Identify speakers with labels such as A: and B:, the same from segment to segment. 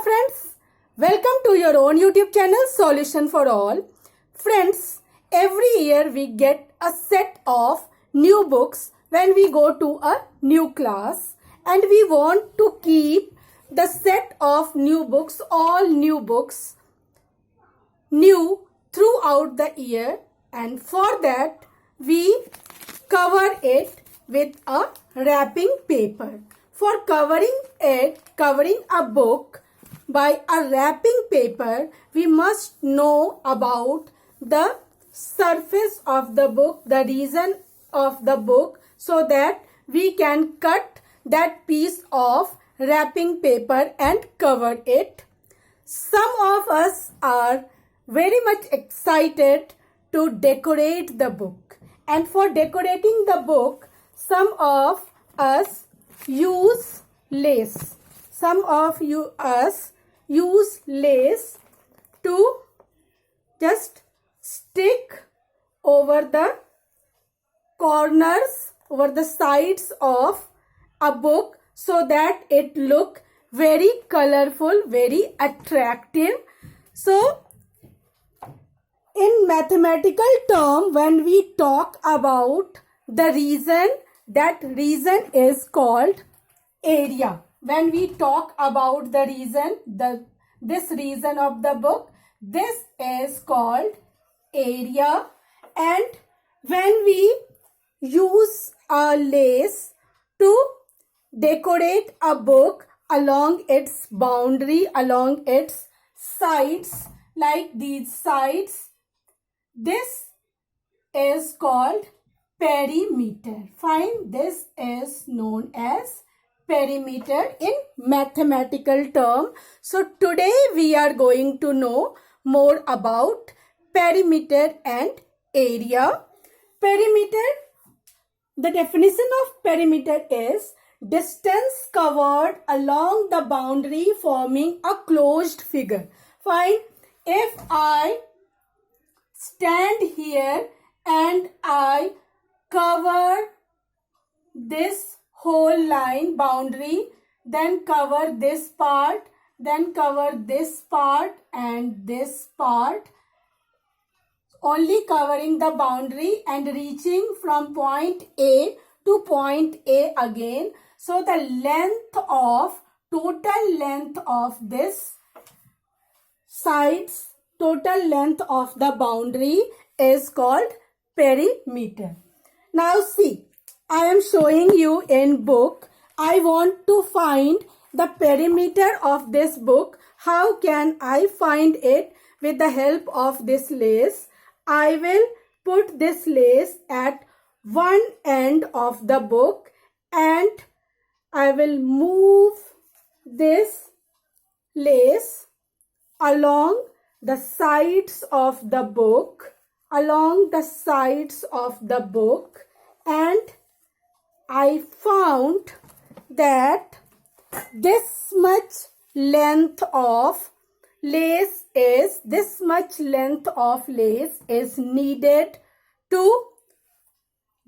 A: friends, welcome to your own YouTube channel Solution for All. Friends, every year we get a set of new books when we go to a new class, and we want to keep the set of new books, all new books, new throughout the year, and for that we cover it with a wrapping paper. For covering a book by a wrapping paper, we must know about the surface of the book, the reason of the book, so that we can cut that piece of wrapping paper and cover it. Some of us are very much excited to decorate the book, and for decorating the book, some of us use lace. Some of us use lace to just stick over the corners, over the sides of a book, so that it look very colorful, very attractive. So in mathematical term, when we talk about the reason, that reason is called area. When we talk about the reason, this reason of the book, this is called area. And when we use a lace to decorate a book along its boundary, along its sides, like these sides, this is called perimeter. Fine, this is known as perimeter in mathematical term. So today we are going to know more about perimeter and area. Perimeter, the definition of perimeter is distance covered along the boundary forming a closed figure. Fine, if I stand here and I cover this whole line boundary, then cover this part, then cover this part and this part, only covering the boundary and reaching from point A to point A again. So the total length of this sides, total length of the boundary is called perimeter. Now see, I am showing you in book. I want to find the perimeter of this book. How can I find it? With the help of this lace. I will put this lace at one end of the book, and I will move this lace along the sides of the book, and I found that this much length of lace is needed to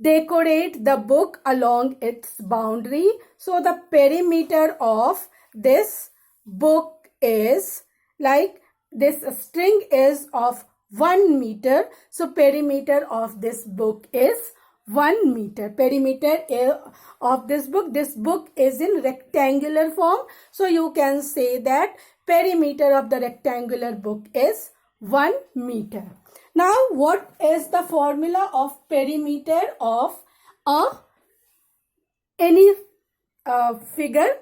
A: decorate the book along its boundary. So the perimeter of this book is like this string is of 1 meter. So perimeter of this book is 1 meter. Perimeter of this book is in rectangular form. So you can say that perimeter of the rectangular book is 1 meter. Now what is the formula of perimeter of any figure?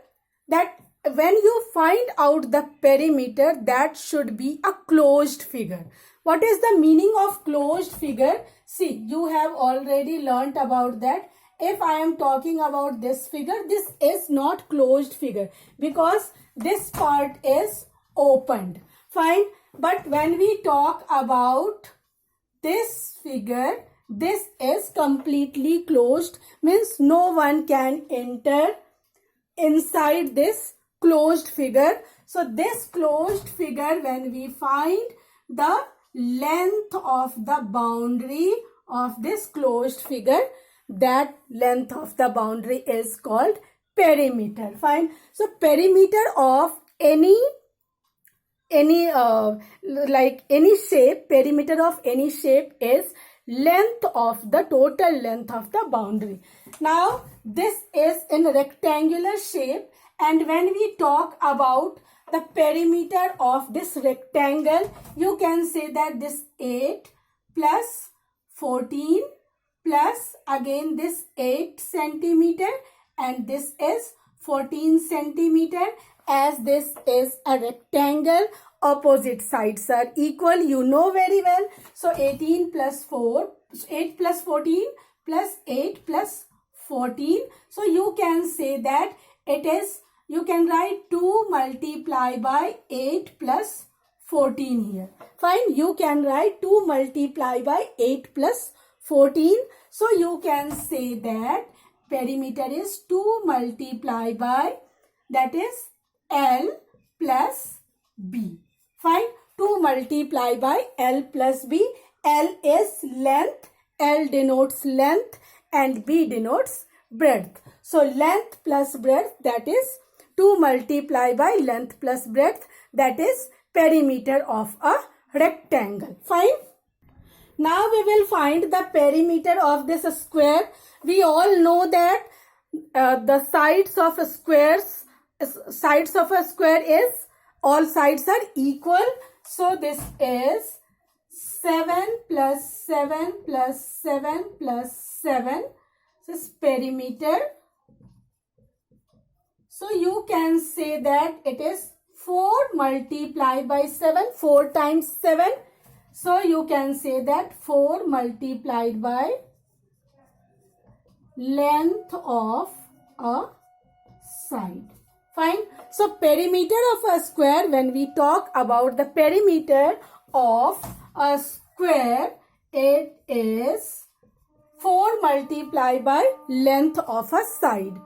A: That when you find out the perimeter, that should be a closed figure. What is the meaning of closed figure? See, you have already learnt about that. If I am talking about this figure, this is not closed figure because this part is opened. Fine. But when we talk about this figure, this is completely closed. Means no one can enter inside this closed figure. So this closed figure, when we find the length of the boundary of this closed figure, that length of the boundary is called perimeter. Fine. So perimeter of any any like any shape, perimeter of any shape is length of the total length of the boundary. Now this is in rectangular shape, and when we talk about the perimeter of this rectangle, you can say that this 8 plus 14 plus again this 8 centimeter, and this is 14 centimeter. As this is a rectangle, opposite sides are equal, you know very well. So 18 plus 4, 8 plus 14 plus 8 plus 14. So you can say that it is, you can write 2 multiply by 8 plus 14 here. Fine, you can write 2 multiply by 8 plus 14. So you can say that perimeter is 2 multiply by, that is L plus B. Fine, 2 multiply by L plus B. L is length, L denotes length and B denotes breadth. So length plus breadth, that is 2 multiply by length plus breadth, that is perimeter of a rectangle. Fine. Now we will find the perimeter of this square. We all know that the sides of a square is, all sides are equal. So this is 7 plus 7 plus 7 plus 7. This is perimeter. So you can say that it is 4 multiplied by 7, 4 times 7. So you can say that 4 multiplied by length of a side. Fine. So perimeter of a square, when we talk about the perimeter of a square, it is 4 multiplied by length of a side.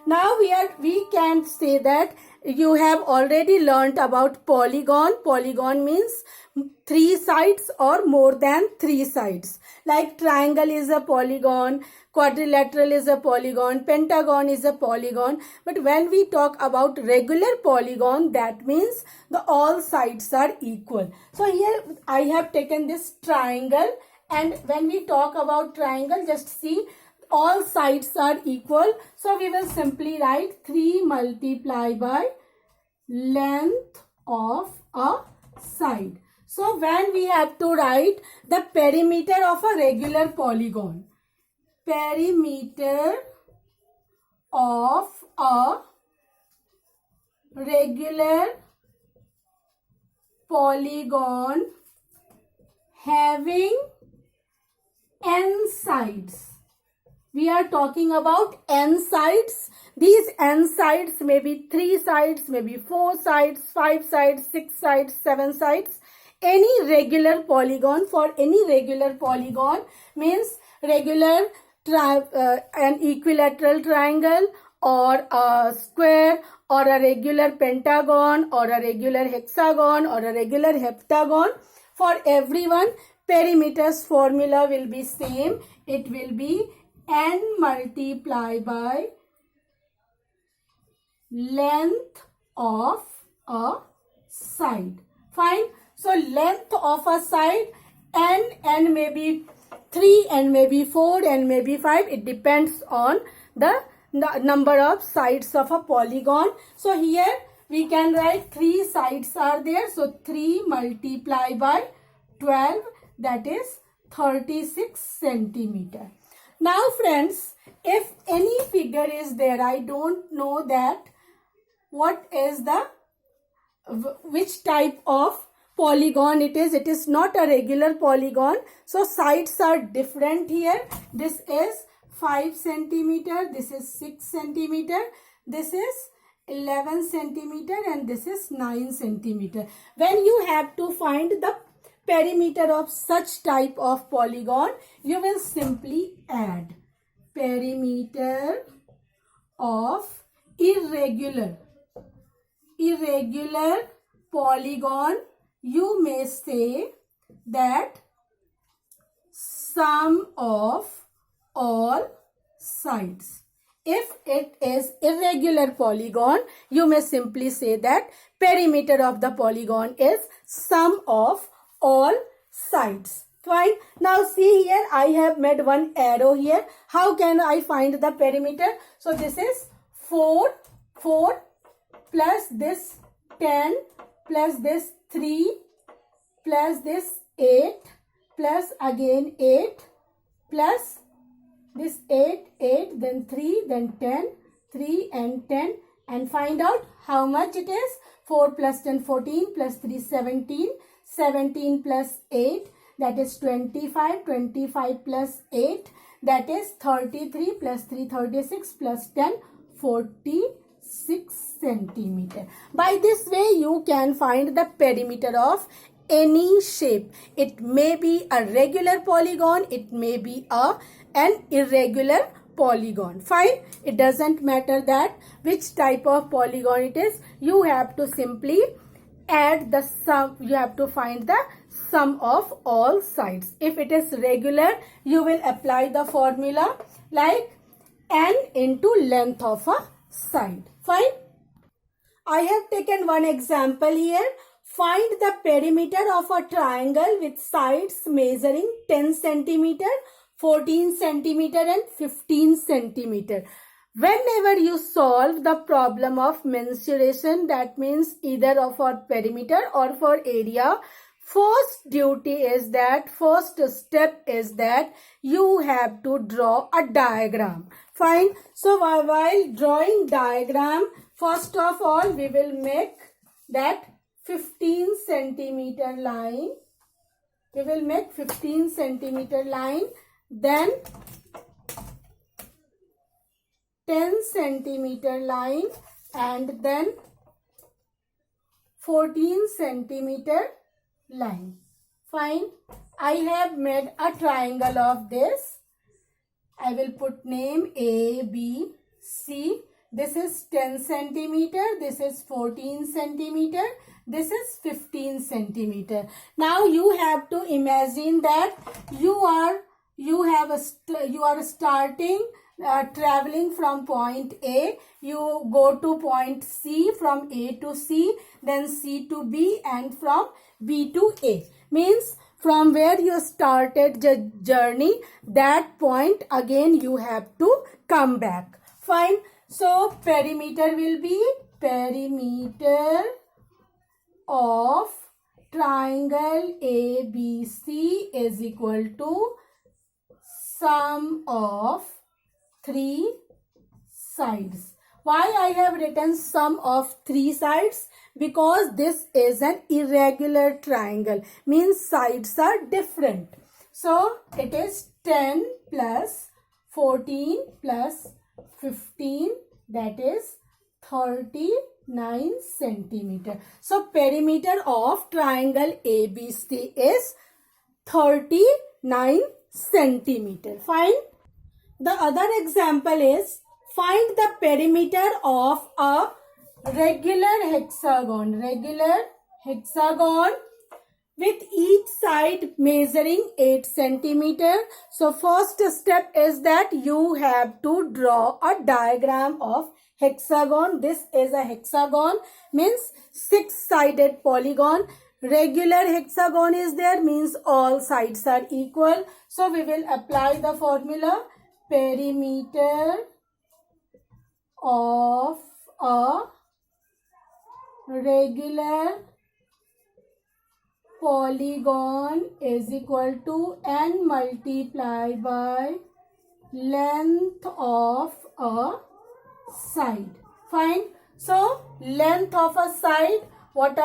A: Now we can say that you have already learnt about polygon. Polygon means 3 sides or more than 3 sides. Like triangle is a polygon, quadrilateral is a polygon, pentagon is a polygon. But when we talk about regular polygon, that means the all sides are equal. So here I have taken this triangle, and when we talk about triangle, just see all sides are equal. So we will simply write 3 multiplied by length of a side. So when we have to write the perimeter of a regular polygon, perimeter of a regular polygon having n sides. We are talking about n sides. These n sides may be 3 sides, maybe 4 sides, 5 sides, 6 sides, 7 sides. Any regular polygon, for any regular polygon means regular an equilateral triangle or a square or a regular pentagon or a regular hexagon or a regular heptagon. For everyone, perimeter's formula will be same. It will be n multiplied by length of a side. Fine. So length of a side, n may be 3, n may be 4, n may be 5. It depends on the number of sides of a polygon. So here we can write 3 sides are there. So 3 multiplied by 12, that is 36 centimeter. Now friends, if any figure is there, I don't know that what is the, which type of polygon it is. It is not a regular polygon. So sides are different here. This is 5 centimeter, this is 6 centimeter, this is 11 centimeter, and this is 9 centimeter. When you have to find the perimeter of such type of polygon, you will simply add perimeter of irregular polygon. You may say that sum of all sides. If it is irregular polygon, you may simply say that perimeter of the polygon is sum of all sides. Fine. Now see here, I have made one arrow here. How can I find the perimeter? So this is 4 plus this 10 plus this 3 plus this 8 plus again 8 plus this 8, then 3, then 10, 3 and 10, and find out how much it is. 4 plus 10, 14 plus 3, 17, 17 plus 8, that is 25, 25 plus 8, that is 33 plus 3, 36 plus 10, 46 centimeter. By this way, you can find the perimeter of any shape. It may be a regular polygon, it may be an irregular polygon. Fine. It doesn't matter that which type of polygon it is. You have to simply add the sum. You have to find the sum of all sides. If it is regular, you will apply the formula like n into length of a side. Fine. I have taken one example here. Find the perimeter of a triangle with sides measuring 10 centimeter, 14 centimeter and 15 centimeter. Whenever you solve the problem of mensuration, that means either of for perimeter or for area, first step is that you have to draw a diagram. Fine. So while drawing diagram, first of all, we will make that 15 centimeter line. We will make 15 centimeter line, then 10 centimeter line, and then 14 centimeter line. Fine. I have made a triangle of this. I will put name A, B, C. This is 10 centimeter. This is 14 centimeter. This is 15 centimeter. Now you have to imagine that you are starting traveling from point A. You go to point C, from A to C, then C to B, and from B to A. Means from where you started the journey, that point again you have to come back. Fine. So perimeter will be perimeter of triangle ABC is equal to sum of 3 sides. Why I have written sum of 3 sides? Because this is an irregular triangle, means sides are different. So it is 10 plus 14 plus 15, that is 39 centimeter. So perimeter of triangle ABC is 39 centimeter. Fine. The other example is find the perimeter of a regular hexagon. Regular hexagon with each side measuring 8 centimeter. So first step is that you have to draw a diagram of hexagon. This is a hexagon, means 6-sided polygon. Regular hexagon is there, means all sides are equal. So we will apply the formula perimeter of a regular polygon is equal to n multiplied by length of a side. Fine. So length of a side, what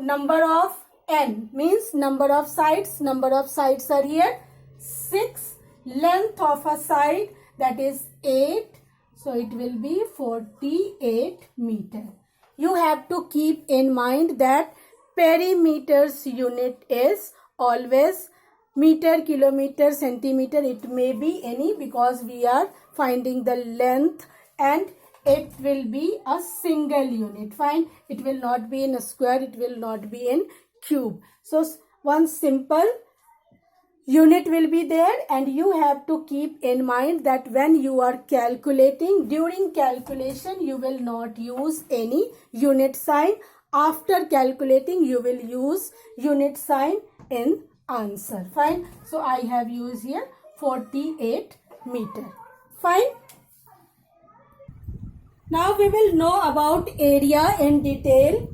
A: number of n means number of sides. Number of sides are here 6. Length of a side, that is 8. So it will be 48 meter. You have to keep in mind that perimeter's unit is always meter, kilometer, centimeter. It may be any, because we are finding the length, and it will be a single unit. Fine. It will not be in a square. It will not be in cube. So one simple unit will be there, and you have to keep in mind that when you are calculating, during calculation you will not use any unit sign. After calculating you will use unit sign in answer. Fine. So I have used here 48 meter. Fine. Now we will know about area in detail.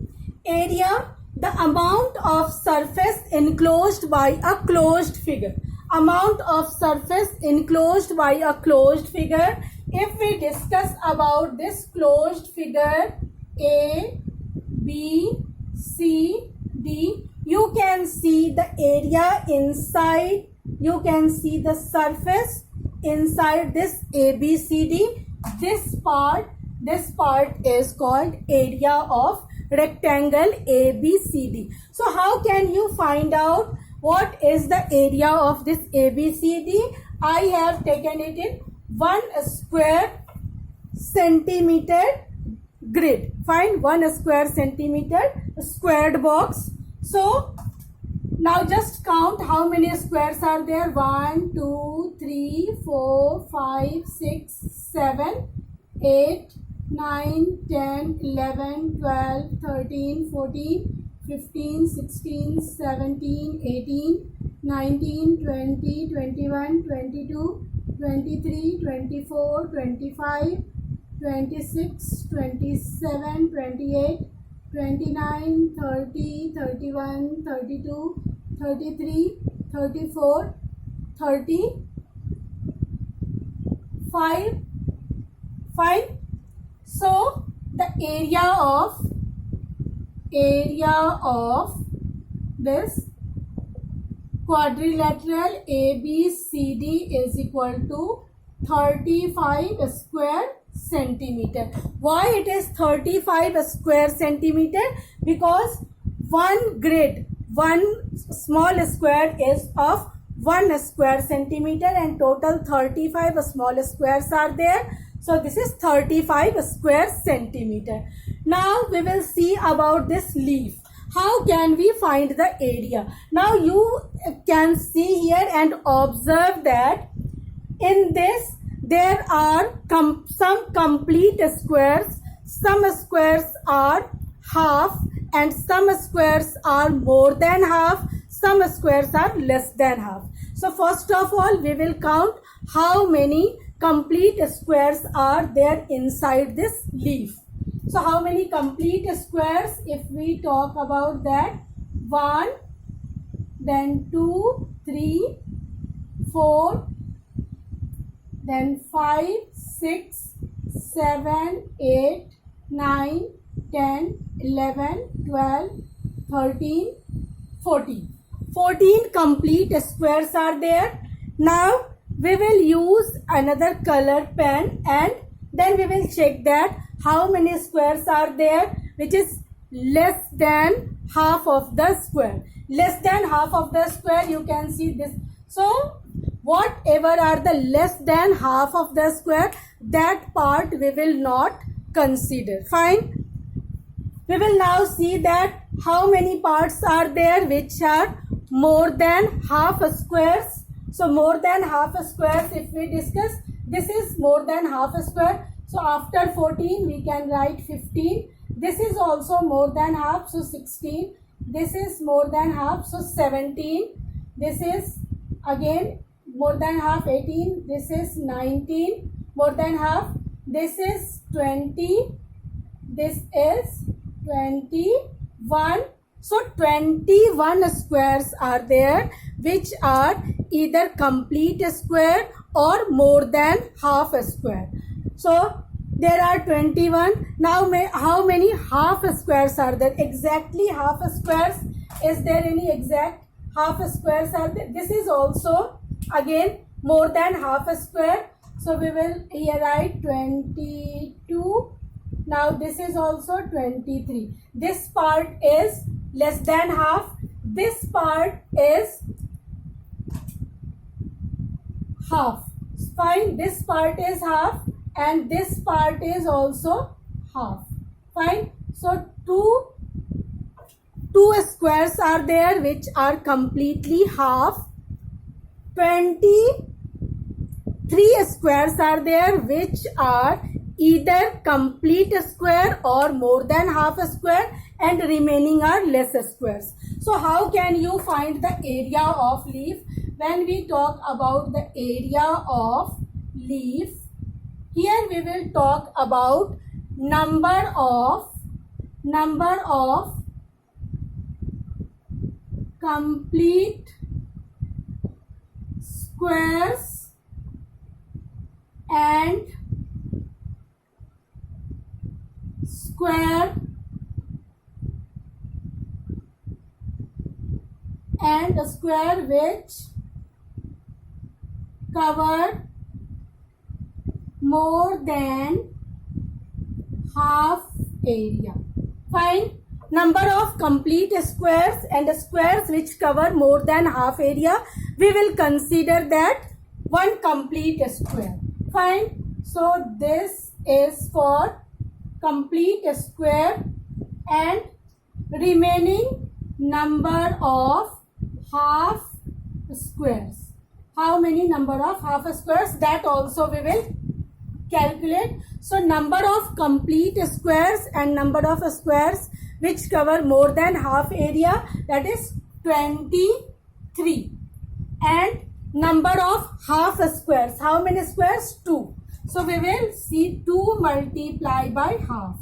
A: Area, the amount of surface enclosed by a closed figure. Amount of surface enclosed by a closed figure. If we discuss about this closed figure A, B, C, D, you can see the area inside. You can see the surface inside this ABCD. This part is called area of rectangle ABCD. So how can you find out what is the area of this ABCD? I have taken it in 1 square centimeter grid. Find 1 square centimeter squared box. So now just count how many squares are there. 1, 2, 3, 4, 5, 6, 7, 8, 9, 10, 11, 12, 13, 14, 15, 16, 17, 18, 19, 20, 21, 22, 23, 24, 25, 26, 27, 28, 29, 30, 31, 32, 33, 34, 35. Fine. So the area of this quadrilateral ABCD is equal to 35 square centimeter. Why it is 35 square centimeter? Because one grid, one small square is of 1 square centimeter and total 35 small squares are there. So this is 35 square centimeter. Now we will see about this leaf. How can we find the area? Now you can see here and observe that in this there are some complete squares. Some squares are half and some squares are more than half. Some squares are less than half. So first of all we will count how many complete squares are there inside this leaf. So how many complete squares? If we talk about that, 1, then 2, 3, 4, then 5, 6, 7, 8, 9, 10, 11, 12, 13, 14. 14 complete squares are there. Now we will use another color pen and then we will check that how many squares are there which is less than half of the square. Less than half of the square, you can see this. So whatever are the less than half of the square, that part we will not consider. Fine. We will now see that how many parts are there which are more than half squares. So more than half squares, if we discuss, this is more than half a square. So after 14 we can write 15. This is also more than half, so 16. This is more than half, so 17. This is again more than half, 18. This is 19. More than half. This is 20. This is 21. So 21 squares are there which are either complete square or more than half a square. So there are 21. Now how many half squares are there? Exactly half squares. Is there any exact half squares are there? This is also again more than half a square. So we will here write 22. Now this is also 23. This part is less than half. This part is half. Fine. This part is half and this part is also half. Fine. So two squares are there which are completely half. 23 squares are there which are either complete square or more than half a square, and remaining are less squares. So how can you find the area of leaf? When we talk about the area of leaf, here we will talk about number of complete squares and square which cover more than half area. Find number of complete squares and squares which cover more than half area. We will consider that one complete square. Fine. So this is for complete square, and remaining number of half squares. How many number of half squares? That also we will calculate. So number of complete squares and number of squares which cover more than half area, that is 23, and number of half squares. How many squares? 2. So we will see 2 multiplied by half.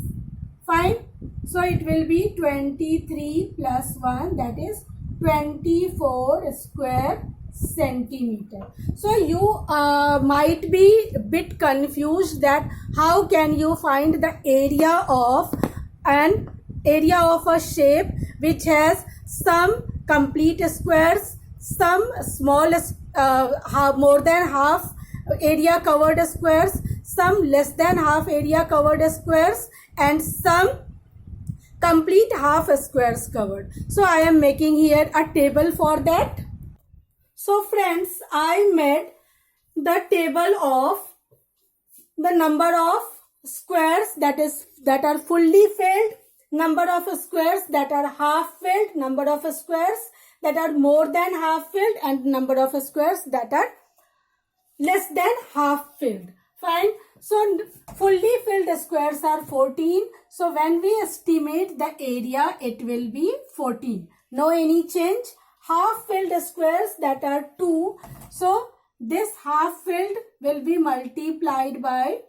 A: Fine. So it will be 23 plus 1, that is 24 square centimeter. So you might be a bit confused that how can you find the area of a shape which has some complete squares, some small more than half area covered squares, some less than half area covered squares, and some complete half squares covered. So I am making here a table for that. So friends, I made the table of the number of squares that are fully filled, number of squares that are half filled, number of squares that are more than half filled, and number of squares that are less than half filled. Fine. So fully filled squares are 14. So when we estimate the area, it will be 14. No any change. Half filled squares that are 2. So this half filled will be multiplied by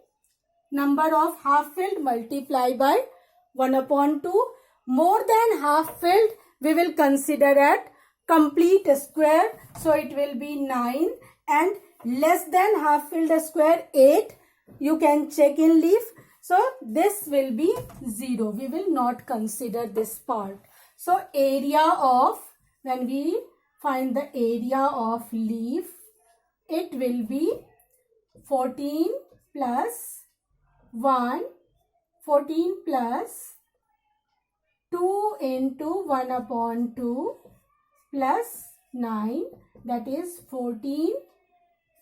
A: number of half filled multiplied by 1 upon 2. More than half filled we will consider at complete square. So it will be 9, and less than half filled square 8. You can check in leaf. So this will be 0. We will not consider this part. So area of, when we find the area of leaf, it will be 14 plus 1, 14 plus 2 into 1 upon 2 plus 9, that is 14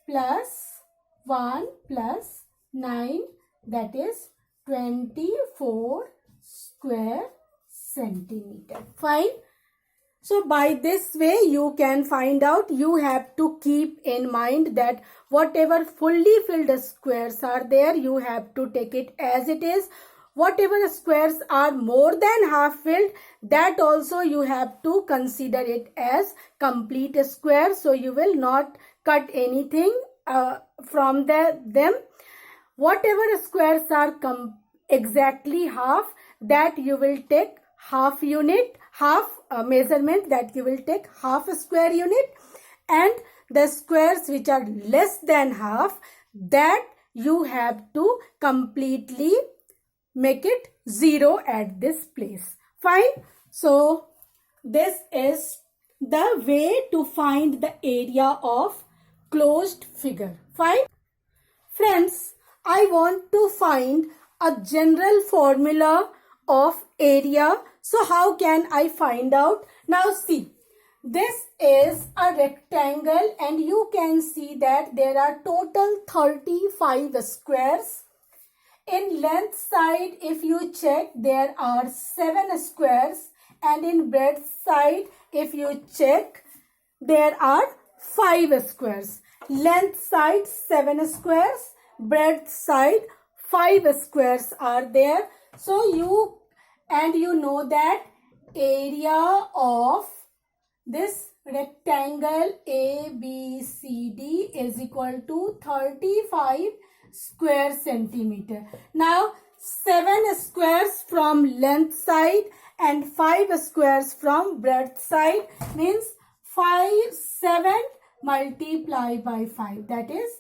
A: plus 1 plus 9, that is 24 square centimeter. Fine. So by this way you can find out. You have to keep in mind that whatever fully filled squares are there, you have to take it as it is. Whatever squares are more than half filled, that also you have to consider it as complete square. So you will not cut anything from them. Whatever squares are exactly half, that you will take half unit, half measurement, that you will take half square unit, and the squares which are less than half, that you have to completely make it 0 at this place. Fine. So this is the way to find the area of closed figure. Fine. Friends, I want to find a general formula of area. So how can I find out? Now see, this is a rectangle and you can see that there are total 35 squares. In length side, if you check, there are 7 squares, and in breadth side, if you check, there are 5 squares. Length side 7 squares, breadth side 5 squares are there. So you know that area of this rectangle ABCD is equal to 35 square centimeter. Now 7 squares from length side and 5 squares from breadth side means 7 multiplied by 5, that is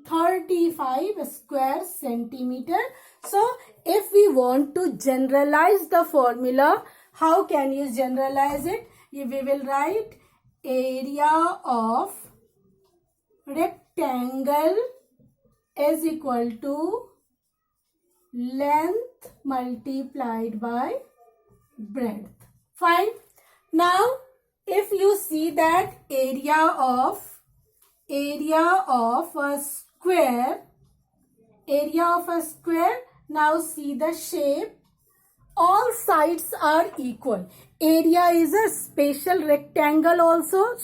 A: 35 square centimeter. So if we want to generalize the formula, how can you generalize it? We will write area of rectangle is equal to length multiplied by breadth. Fine. Now if you see that area of a square, now see the shape. All sides are equal. Area is a special rectangle also.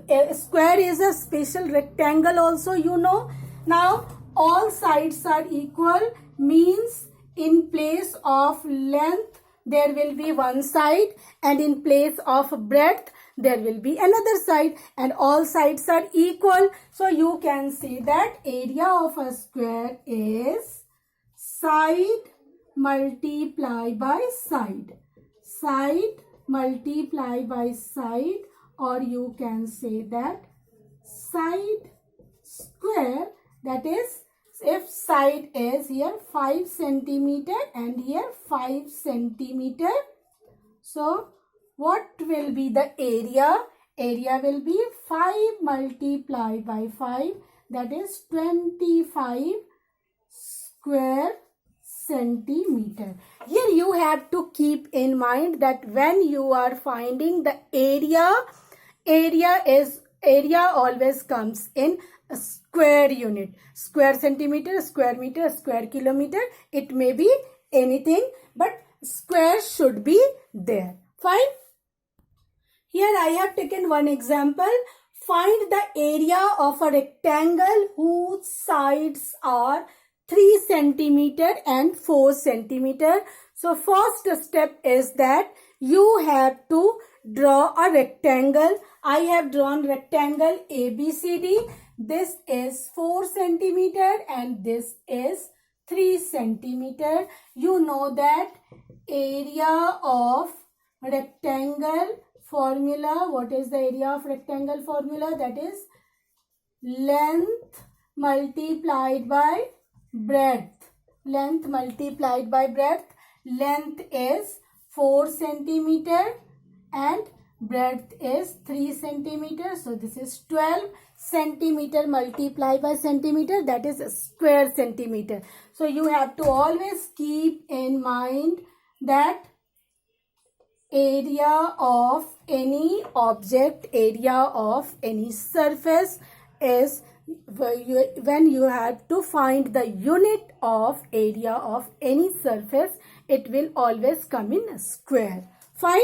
A: A square is a special rectangle also, you know. Now all sides are equal means in place of length there will be one side and in place of breadth there will be another side, and all sides are equal. So you can say that area of a square is side multiply by side. Side multiply by side, or you can say that side square, that is if side is here 5 centimeter and here 5 centimeter. So what will be the area? Area will be 5 multiplied by 5, that is 25 square centimeter. Here you have to keep in mind that when you are finding the area always comes in a square unit. Square centimeter, square meter, square kilometer. It may be anything, but square should be there. Fine. Here I have taken one example. Find the area of a rectangle whose sides are 3 centimeter and 4 centimeter. So first step is that you have to draw a rectangle. I have drawn rectangle ABCD. This is 4 centimeter and this is 3 centimeter. You know that area of rectangle formula. What is the area of rectangle formula? That is length multiplied by breadth. Length multiplied by breadth. Length is 4 centimeter and breadth is 3 centimeter. So this is 12 centimeter multiplied by centimeter, that is square centimeter. So you have to always keep in mind that area of any object, area of any surface is when you have to find the unit of area of any surface, it will always come in square. Fine.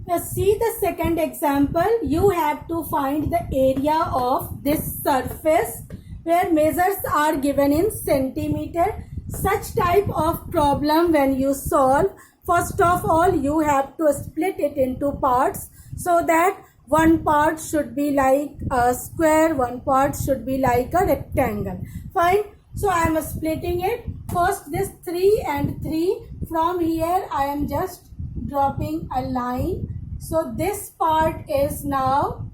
A: Now see the second example. You have to find the area of this surface where measures are given in centimeter. Such type of problem when you solve, first of all you have to split it into parts so that one part should be like a square, one part should be like a rectangle. Fine. So I am splitting it. First this 3 and 3. From here I am just dropping a line. So this part is now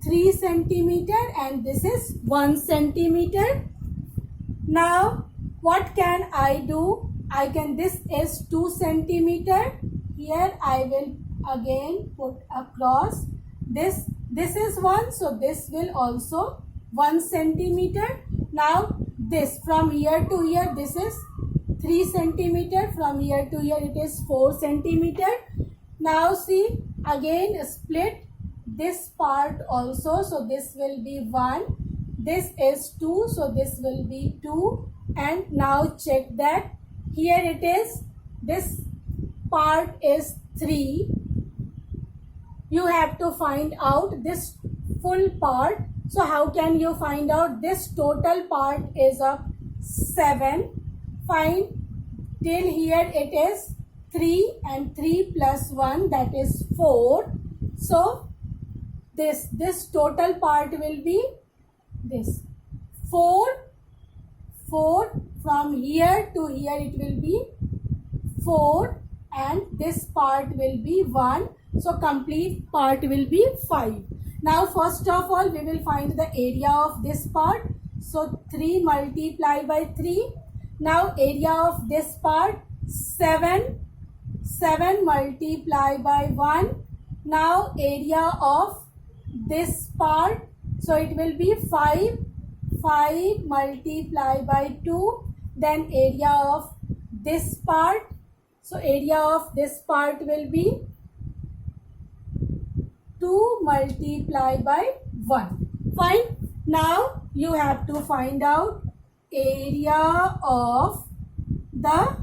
A: 3 centimeter and this is 1 centimeter. Now what can I do? This is 2 centimeter. Here I will again put a cross. This is 1, so this will also 1 centimeter. Now this from here to here, this is 3 centimeter. From here to here it is 4 centimeter. Now see, again split this part also. So this will be 1. This is 2, so this will be 2. And now check that here it is, this part is 3 you have to find out this full part. So how can you find out? This total part is of 7. Fine. Till here it is 3 and 3 plus 1, that is 4. So this total part will be this 4 from here to here, it will be 4, and this part will be 1. So complete part will be 5. Now first of all we will find the area of this part. So 3 multiplied by 3. Now area of this part 7 multiplied by 1. Now area of this part, so it will be 5 multiplied by 2. Then area of this part, so area of this part will be 2 multiplied by 1. Fine. Now you have to find out area of the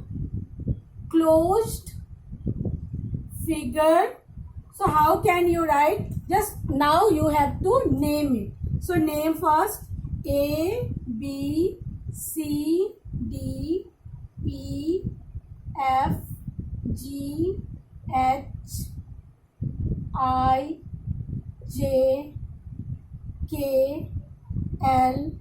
A: closed figure. So how can you write? Just now you have to name it. So name first A, B, C, D, E, F, G, H, I, J, K, L,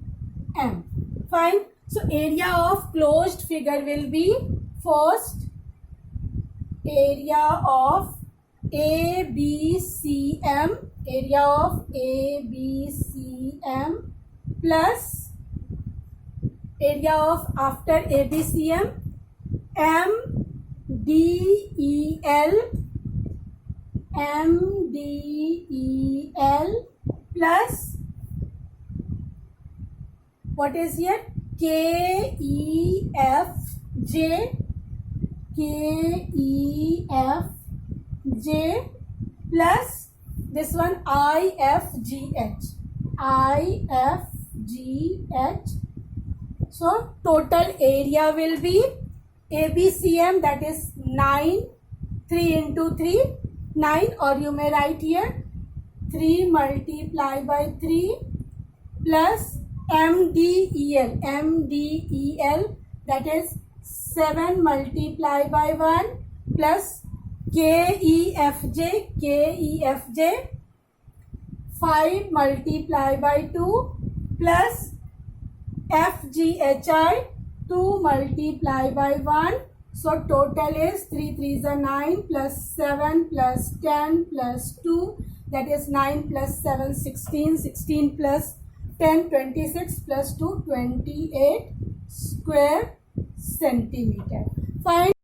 A: M. Fine. So area of closed figure will be first area of ABCM, area of ABCM plus area of after ABCM MDEL plus what is here KEFJ plus this one IFGH. So total area will be ABCM, that is 9, 3 into 3, 9, or you may write here 3 multiplied by 3 plus MDEL, that is 7 multiplied by 1 plus KEFJ 5 multiplied by 2 plus FGHI 2 multiplied by 1. So total is 3 3s are 9 plus 7 plus 10 plus 2, that is 9 plus 7 16, 16 plus 10 26 plus 2 28 square centimeter. Find